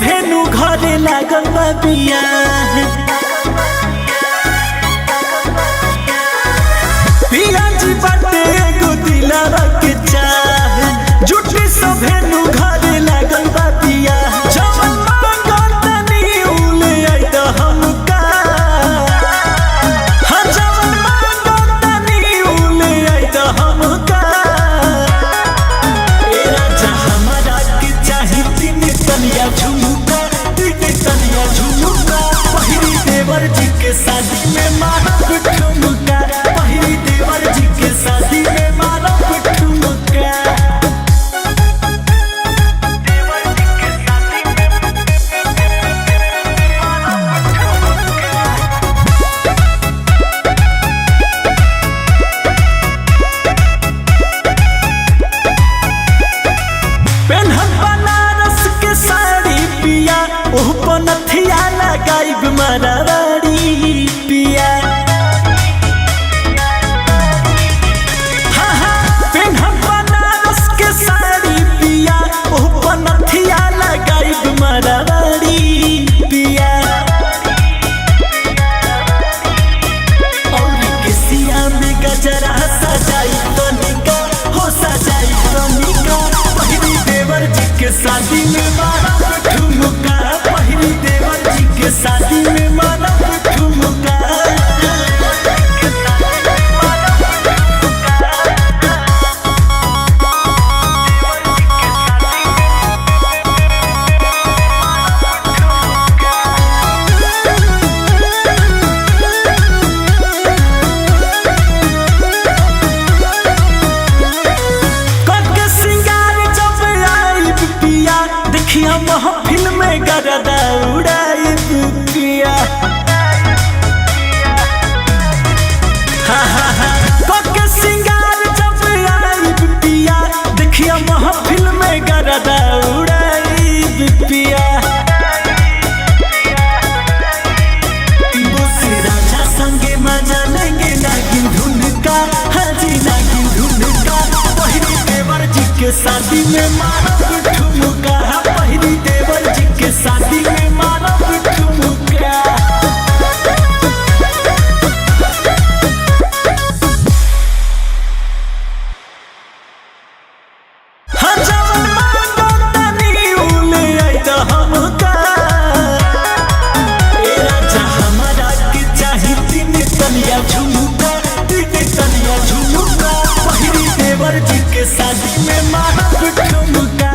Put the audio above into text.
सभेनु घरे लागल बा बियाह। पिया जी बाटे एगो दिलवा के चाह, जुटी सभेनु घरे लागल बा बियाह। जवन मांगतनी उले आई त हमका, हाँ जवन मांगतनी उले आई त हमका। ए राजा हमारा के चाही तीन तनिया झुमका, तीन तनिया झुमका। पहिरी देवर जी के शादी में मारब ठुमका, पहिरी देवर जी के शादी में मारब ठुमका। पेन्हब बनारस के साड़ी पिया, ओह पनथिया लगाइब मरारी पिया। हाँ हाँ पेन्हब बनारस के साड़ी पिया, ओह पनथिया लगाइब मरारी पिया। और केसिया में गजरा सजाई तनिका, हो सजाई तनिका। पहिरी देवर जी के शादी में मारब ठुमका, पहिरी देवर जी के शादी में मारब ठुमका। करके सिंगार जब आइब पिया, देखिया महफिल में गरदा उड़ाइब पिया। हाँ हाँ हाँ करके सिंगार जब आइब पिया, देखिया महफिल में गरदा उड़ाइब पिया। बोसे राजा संगे मजा लेंगे नागिन धुन का, हाँ जी नागिन धुन का। पहिरी देवर जी के शादी में मारब ठुमका, पहिरी देवर जी के शादी में मारब ठुमका। हाँ जवन मांगतनी उले आई त हमका। ए राजा हमारा के चाही तीन तनिया झुमका, तीन तनिया झुमका। पहिरी देवर जी के शादी में मारब ठुमका,